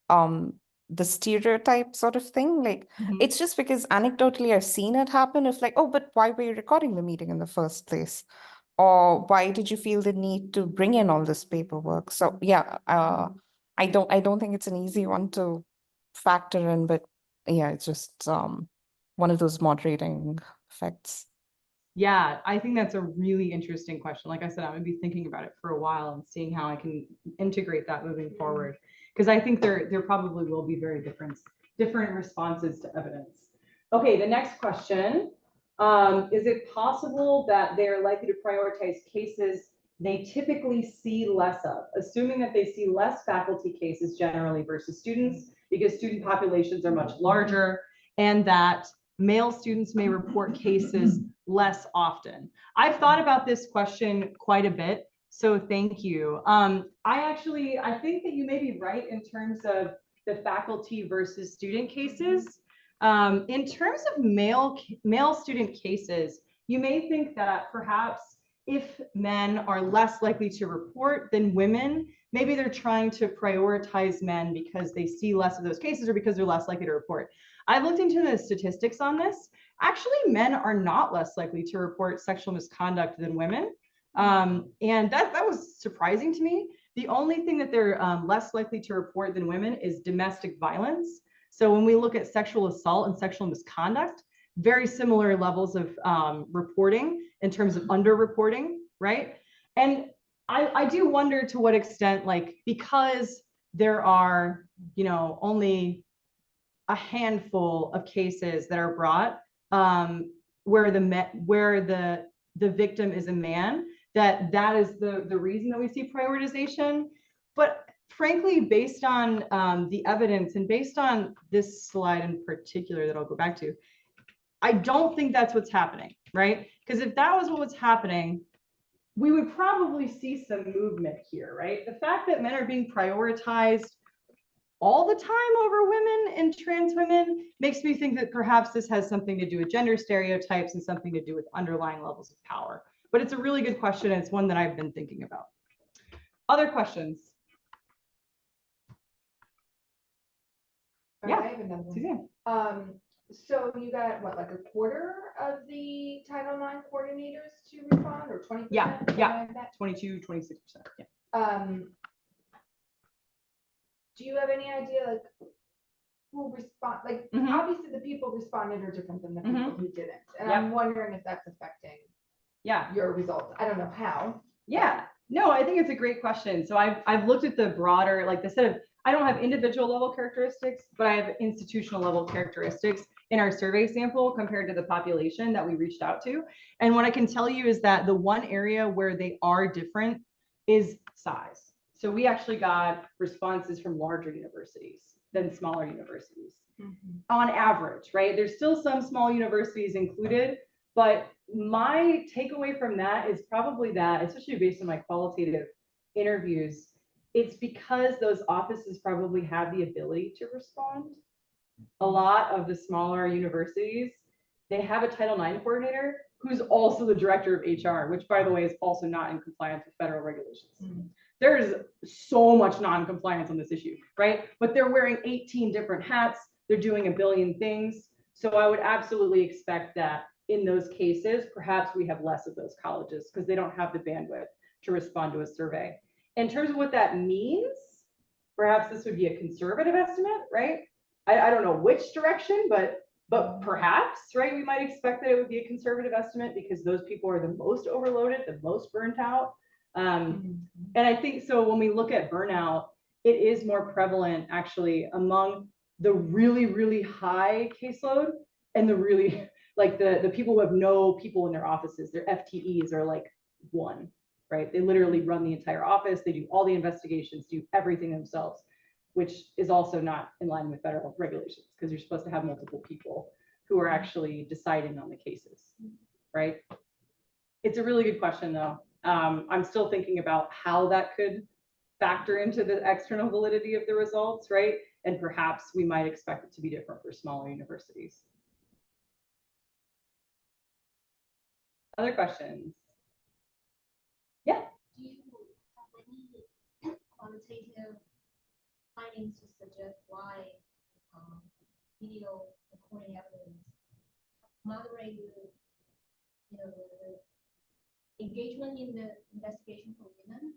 the stereotype sort of thing. Like, Mhm. it's just because anecdotally I've seen it happen of like, oh, but why were you recording the meeting in the first place? Or why did you feel the need to bring in all this paperwork? So yeah, I don't think it's an easy one to factor in, but yeah, it's just one of those moderating effects. Yeah, I think that's a really interesting question. Like I said, I'm gonna be thinking about it for a while and seeing how I can integrate that moving forward. Because I think there probably will be very different responses to evidence. Okay, the next question. Is it possible that they're likely to prioritize cases they typically see less of, assuming that they see less faculty cases generally versus students, because student populations are much larger, and that male students may report cases less often? I've thought about this question quite a bit, so thank you. I think that you may be right in terms of the faculty versus student cases. In terms of male student cases, you may think that perhaps if men are less likely to report than women, maybe they're trying to prioritize men because they see less of those cases or because they're less likely to report. I've looked into the statistics on this. Actually, men are not less likely to report sexual misconduct than women. And that was surprising to me. The only thing that they're less likely to report than women is domestic violence. So when we look at sexual assault and sexual misconduct, very similar levels of reporting in terms of underreporting, right? And I do wonder to what extent, like, because there are, only a handful of cases that are brought where the victim is a man, that is the reason that we see prioritization. But frankly, based on the evidence and based on this slide in particular that I'll go back to, I don't think that's what's happening, right? Because if that was what was happening, we would probably see some movement here, right? The fact that men are being prioritized all the time over women and trans women makes me think that perhaps this has something to do with gender stereotypes and something to do with underlying levels of power. But it's a really good question. And it's one that I've been thinking about. Other questions? Okay, Yeah. I have another one. Suzanne. So you got what, like a quarter of the Title IX coordinators to respond, or 20%? Yeah. Like that? 22, 26%. Yeah. Do you have any idea, like, who respond, like, Mhm. obviously the people responded are different than the people who didn't. And Yep. I'm wondering if that's affecting Yeah. your results. I don't know how. Yeah, no, I think it's a great question. So I've looked at the broader, like the set of, I don't have individual level characteristics, but I have institutional level characteristics in our survey sample compared to the population that we reached out to. And what I can tell you is that the one area where they are different is size. So we actually got responses from larger universities than smaller universities on average, right? There's still some small universities included, but my takeaway from that is probably that, especially based on my qualitative interviews, it's because those offices probably have the ability to respond. A lot of the smaller universities, they have a Title IX coordinator who's also the director of HR, which, by the way, is also not in compliance with federal regulations. There's so much non-compliance on this issue, right? But they're wearing 18 different hats. They're doing a billion things. So I would absolutely expect that in those cases, perhaps we have less of those colleges because they don't have the bandwidth to respond to a survey. In terms of what that means, perhaps this would be a conservative estimate, right? I don't know which direction, but perhaps, right, we might expect that it would be a conservative estimate because those people are the most overloaded, the most burnt out. And I think so when we look at burnout, it is more prevalent actually among the really, really high caseload and the really, like the people who have no people in their offices. Their FTEs are like one, right? They literally run the entire office. They do all the investigations, do everything themselves, which is also not in line with federal regulations because you're supposed to have multiple people who are actually deciding on the cases, right? It's a really good question though. I'm still thinking about how that could factor into the external validity of the results, right? And perhaps we might expect it to be different for smaller universities. Other questions? Yeah. Do you have any quantitative findings to suggest why video recording evidence moderate the engagement in the investigation for women?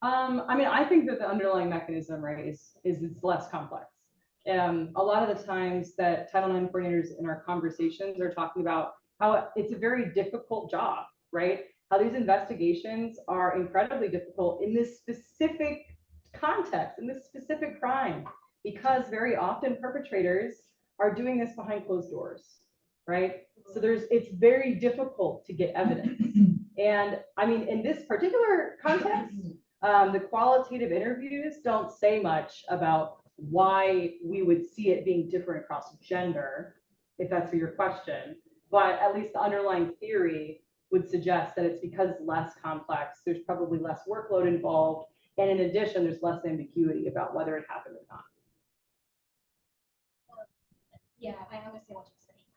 I mean, I think that the underlying mechanism, right, is it's less complex. A lot of the times that Title IX coordinators in our conversations are talking about how it's a very difficult job, right? How these investigations are incredibly difficult in this specific context, in this specific crime, because very often perpetrators are doing this behind closed doors, right? So it's very difficult to get evidence. And I mean, in this particular context, the qualitative interviews don't say much about why we would see it being different across gender, if that's for your question. But at least the underlying theory would suggest that it's because it's less complex. There's probably less workload involved. And in addition, there's less ambiguity about whether it happened or not. Yeah, I understand what you're saying.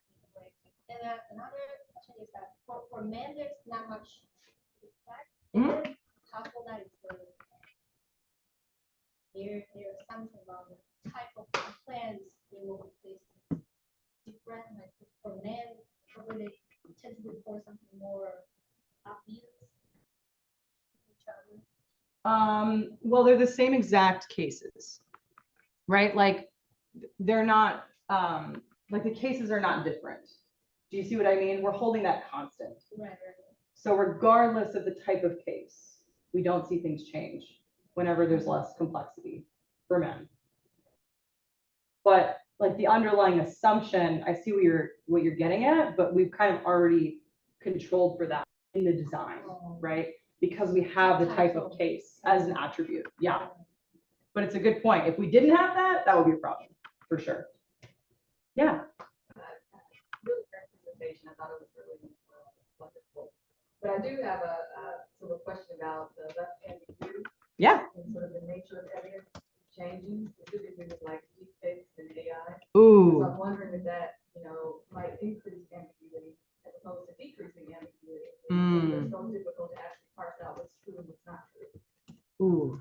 And another question is that for men, there's not much effect. Is it possible that it's there's something about the type of complaints they will be facing different? Like for men, probably they tend to report something more obvious. Well, they're the same exact cases, right? Like they're not, like the cases are not different. Do you see what I mean? We're holding that constant. Right. So regardless of the type of case, we don't see things change whenever there's less complexity for men. But like the underlying assumption, I see what you're getting at, but we've kind of already controlled for that in the design, right? Because we have the type of case as an attribute. Yeah. But it's a good point. If we didn't have that, that would be a problem for sure. Yeah. Really great presentation. I thought it was really wonderful. But I do have a sort of question about the ambiguity. Yeah. And sort of the nature of evidence changing, specifically with like deepfakes and AI. Ooh. So I'm wondering if that, might increase ambiguity as opposed to decreasing ambiguity. It's so difficult to actually parse out what's true and what's not true. Ooh,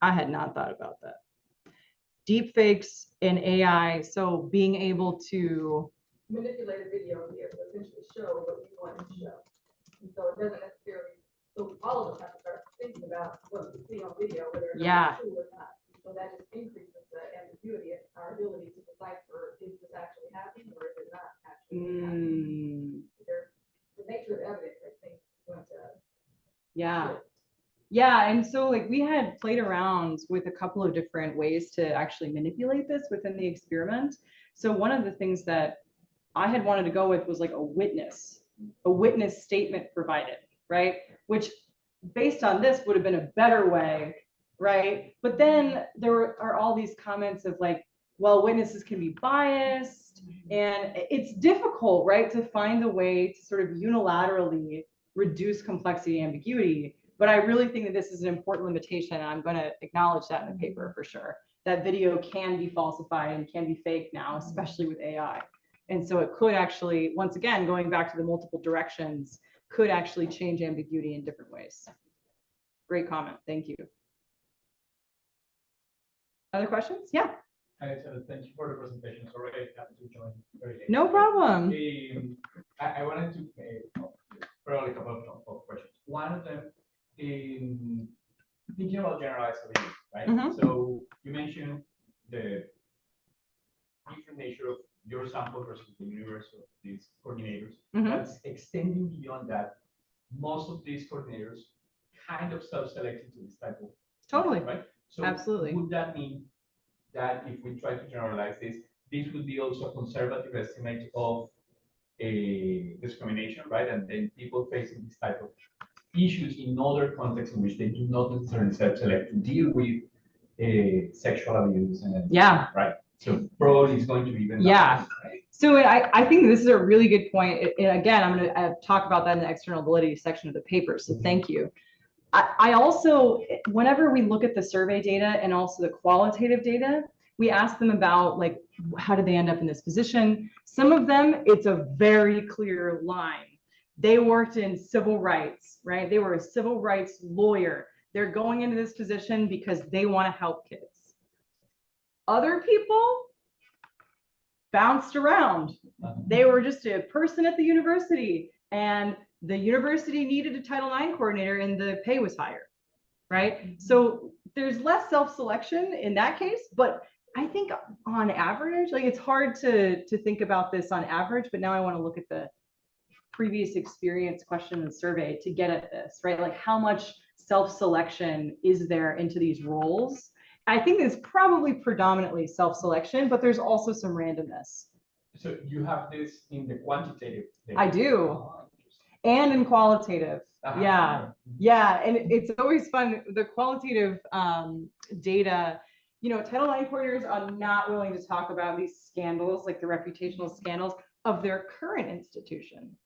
I had not thought about that. Deepfakes and AI, so being able to manipulate a video here to essentially show what you want to show. And so it doesn't necessarily, so all of us have to start thinking about what we see on video, whether it's true or not. So that just increases the ambiguity and our ability to decipher, is this actually happening or is it not actually happening? The nature of evidence, I think, is going to shift. Yeah, and so like we had played around with a couple of different ways to actually manipulate this within the experiment. So one of the things that I had wanted to go with was like a witness statement provided, right? Which based on this would have been a better way, right? But then there are all these comments of like, well, witnesses can be biased and it's difficult, right? To find a way to sort of unilaterally reduce complexity and ambiguity. But I really think that this is an important limitation, and I'm going to acknowledge that in the paper for sure, that video can be falsified and can be fake now, especially with AI. And so it could actually, once again, going back to the multiple directions, could actually change ambiguity in different ways. Great comment. Thank you. Other questions? Yeah. Hi, so thank you for the presentation. Sorry, I had to join very late. No problem. I wanted to probably a couple of questions. One of them, thinking about generalized ability, right? So you mentioned the different nature of your sample versus the universe of these coordinators. That's extending beyond that. Most of these coordinators kind of self-select into this type of Totally. right? So absolutely. Would that mean that if we try to generalize this would be also a conservative estimate of a discrimination, right? And then people facing this type of issues in other contexts in which they do not necessarily self-select to deal with sexual abuse and right. So probably it's going to be even right? So I think this is a really good point. And again, I'm going to talk about that in the external validity section of the paper. So thank you. I also, whenever we look at the survey data and also the qualitative data, we ask them about like, how did they end up in this position? Some of them, it's a very clear line. They worked in civil rights, right? They were a civil rights lawyer. They're going into this position because they want to help kids. Other people bounced around. They were just a person at the university, and the university needed a Title IX coordinator and the pay was higher, right? So there's less self-selection in that case, but I think on average, like it's hard to think about this on average, but now I want to look at the previous experience question and survey to get at this, right? Like how much self-selection is there into these roles? I think it's probably predominantly self-selection, but there's also some randomness. So you have this in the quantitative data. I do. And in qualitative. Yeah. And it's always fun. The qualitative data, Title IX coordinators are not willing to talk about these scandals, like the reputational scandals of their current institution.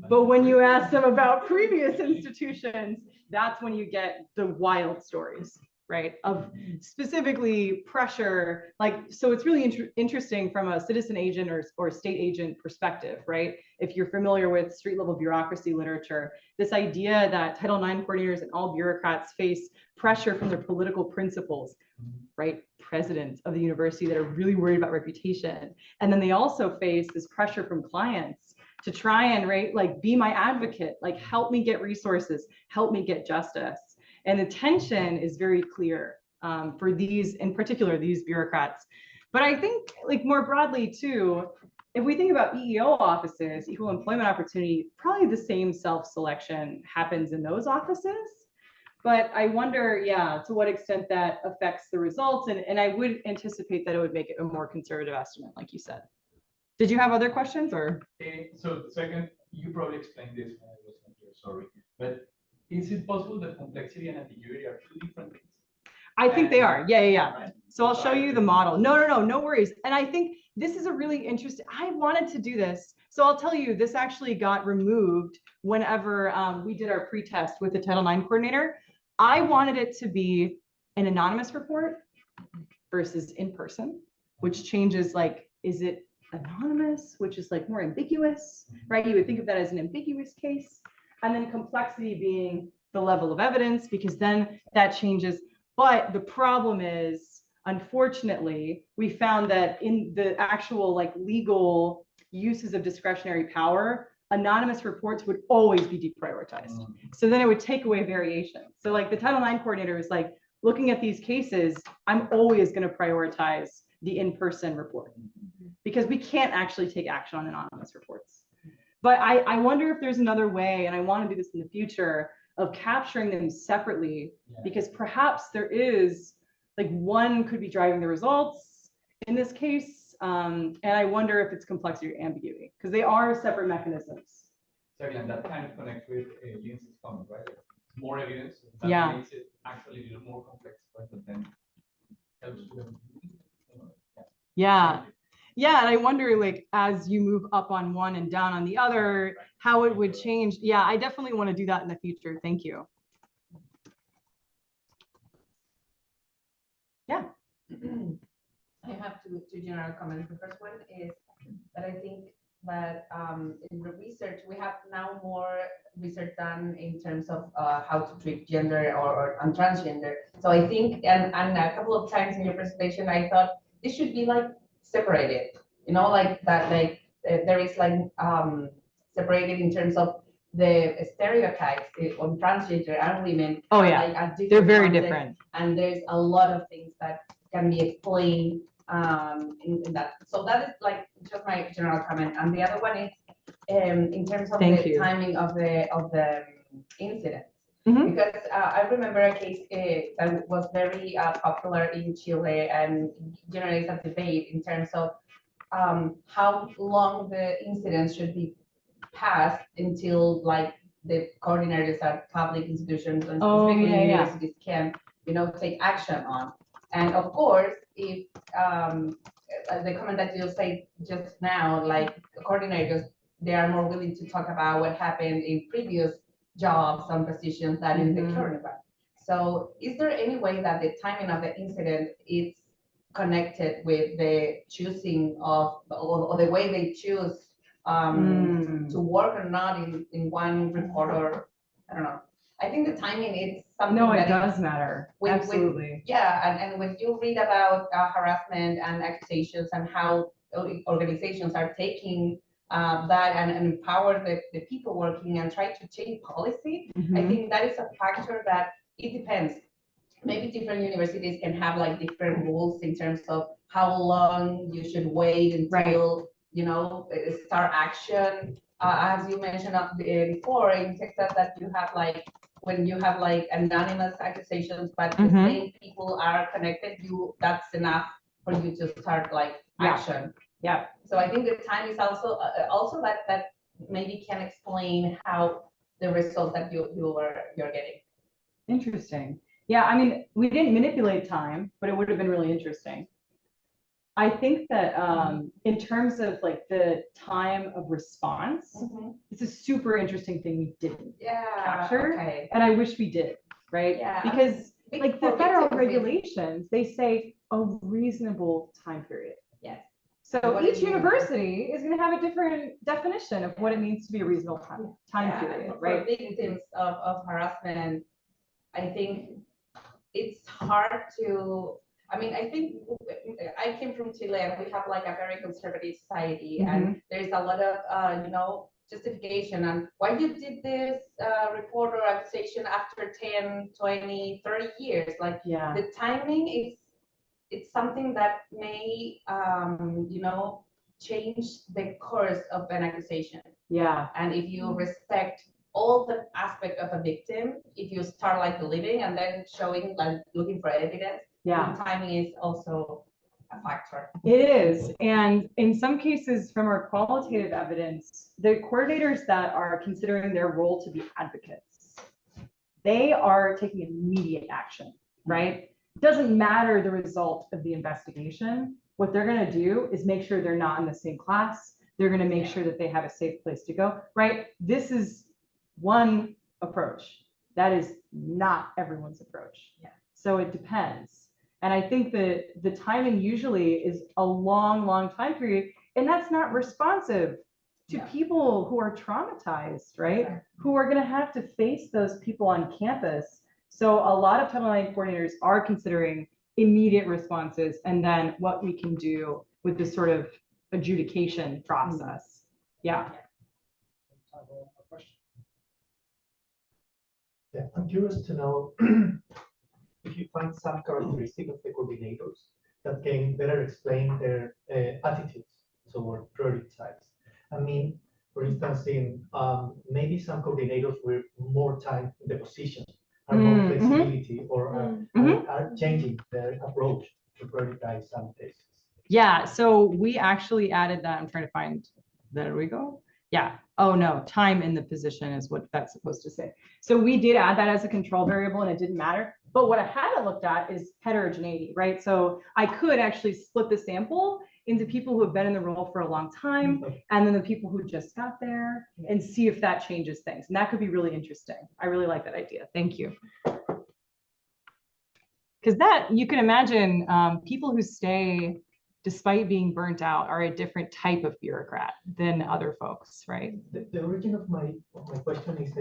But when you ask them about previous institutions, that's when you get the wild stories, right? Of specifically pressure, so it's really interesting from a citizen agent or state agent perspective, right? If you're familiar with street level bureaucracy literature, this idea that Title IX coordinators and all bureaucrats face pressure from their political principals, right? Presidents of the university that are really worried about reputation. And then they also face this pressure from clients to try and, right, be my advocate, help me get resources, help me get justice. And the tension is very clear for these, in particular, these bureaucrats. But I think more broadly too, if we think about EEO offices, equal employment opportunity, probably the same self-selection happens in those offices. But I wonder, to what extent that affects the results. And I would anticipate that it would make it a more conservative estimate, like you said. Did you have other questions or? So second, you probably explained this when I was not here, sorry. But is it possible that complexity and ambiguity are two different things? I think they are. Yeah. Right. So I'll show you the model. No worries. And I think this is a really interesting, I wanted to do this. So I'll tell you, this actually got removed whenever we did our pre-test with the Title IX coordinator. I wanted it to be an anonymous report versus in person, which changes is it anonymous, which is more ambiguous, right? You would think of that as an ambiguous case. And then complexity being the level of evidence, because then that changes. But the problem is, unfortunately, we found that in the actual legal uses of discretionary power, anonymous reports would always be deprioritized. So then it would take away variation. So the Title IX coordinator is looking at these cases, I'm always going to prioritize the in-person report because we can't actually take action on anonymous reports. But I wonder if there's another way, and I want to do this in the future, of capturing them separately, because perhaps there is, one could be driving the results in this case, and I wonder if it's complexity or ambiguity, because they are separate mechanisms. So again, that kind of connects with Lindsay's comment, right? More evidence, that makes it actually a little more complex, right? But then helps with Yeah, and I wonder, as you move up on one and down on the other, how it would change. Yeah, I definitely want to do that in the future. Thank you. Yeah. I have two general comments. The first one is that I think that in the research, we have now more research done in terms of how to treat gender or transgender. So I think, and a couple of times in your presentation, I thought this should be separated, there is separated in terms of the stereotypes on transgender and women. Oh yeah, they're very different. And there's a lot of things that can be explained in that. So that is just my general comment. And the other one is in terms of the timing of the incident. Because I remember a case that was very popular in Chile and generates a debate in terms of how long the incident should be passed until the coordinators at public institutions and specifically universities can take action on. And of course, if the comment that you say just now, coordinators, they are more willing to talk about what happened in previous jobs and positions than in the current one. So is there any way that the timing of the incident is connected with the choosing of, or the way they choose to work or not in one report, or I don't know? I think the timing is something No, it that does matter. with- Absolutely. yeah, and when you read about harassment and accusations and how organizations are taking that and empower the people working and try to change policy, I Mhm. think that is a factor that it depends. Maybe different universities can have like different rules in terms of how long you should wait until, you know, start action. As you mentioned before in Texas, that you have like, when you have like anonymous accusations, but the Mhm. same people are connected, that's enough for you to start like Yeah. action. Yeah. So I think the time is also that maybe can explain how the result that you're getting. Interesting. Yeah, I mean, we didn't manipulate time, but it would have been really interesting. I think that in terms of like the time of response, it's a super interesting thing we didn't Yeah. capture, Okay. and I wish we did, right? Yeah. Because Big like the for federal victims, regulations, they say a reasonable time period. Yes. So What do each you mean? university is going to have a different definition of what it means to be a reasonable time Yeah, period, for right? victims of harassment, I think it's hard to, I mean, I think I came from Chile and we have like a very conservative society and there's a lot of, you know, justification on why you did this report or accusation after 10, 20, 30 years. Like Yeah. the timing is, it's something that may, you know, change the course of an accusation. Yeah. And if you respect all the aspect of a victim, if you start like believing and then showing, like looking for evidence, Yeah. the timing is also a factor. It is. And in some cases, from our qualitative evidence, the coordinators that are considering their role to be advocates, they are taking immediate action, right? It doesn't matter the result of the investigation. What they're going to do is make sure they're not in the same class. They're going to make sure that they have a safe place to go, right? This is one approach. That is not everyone's approach. Yeah. So it depends. And I think that the timing usually is a long, long time period, and that's not responsive to people who are traumatized, right? Right. Who are going to have to face those people on campus. So a lot of Title IX coordinators are considering immediate responses and then what we can do with this sort of adjudication process. Yeah. Yeah, I'm curious to know if you find some characteristic of the coordinators that can better explain their attitudes toward priority types. I mean, for instance, in maybe some coordinators with more time in the position are more flexibility or are changing their approach to prioritize some cases. Yeah, so we actually added that. I'm trying to find, there we go. Yeah. Oh no, time in the position is what that's supposed to say. So we did add that as a control variable and it didn't matter. But what I haven't looked at is heterogeneity, right? So I could actually split the sample into people who have been in the role for a long time and then the people who just got there and see if that changes things. And that could be really interesting. I really like that idea. Thank you. Because that, you can imagine people who stay despite being burnt out are a different type of bureaucrat than other folks, right? The origin of my question is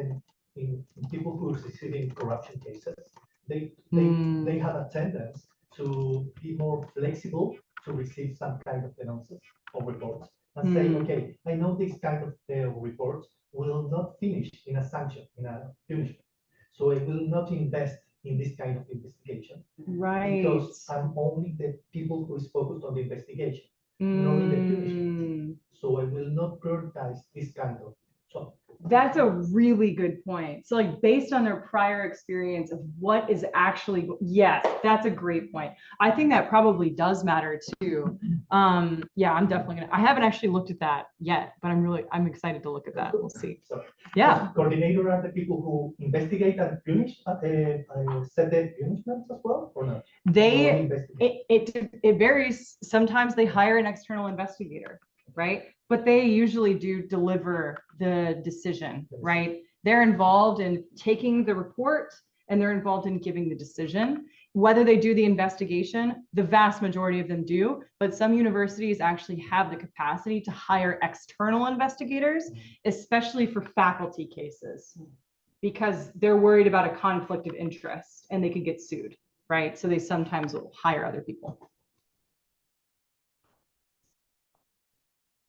in people who are receiving corruption cases, they have a tendency to be more flexible to receive some kind of denunces or reports and say, okay, I know this kind of reports will not finish in a sanction, in a punishment. So I will not invest in this kind of investigation. Right. Because I'm only the people who is focused on the investigation, not in the punishment. So I will not prioritize this kind of job. That's a really good point. So like based on their prior experience of what is actually, yes, that's a great point. I think that probably does matter too. Yeah, I'm definitely gonna, I haven't actually looked at that yet, but I'm excited to look at that. We'll see. So, yeah. Coordinator are the people who investigate and punish, set the punishments as well, or not? It varies. Sometimes they hire an external investigator, right? But they usually do deliver the decision, right? They're involved in taking the report and they're involved in giving the decision. Whether they do the investigation, the vast majority of them do, but some universities actually have the capacity to hire external investigators, especially for faculty cases. because they're worried about a conflict of interest and they could get sued, right? So they sometimes will hire other people.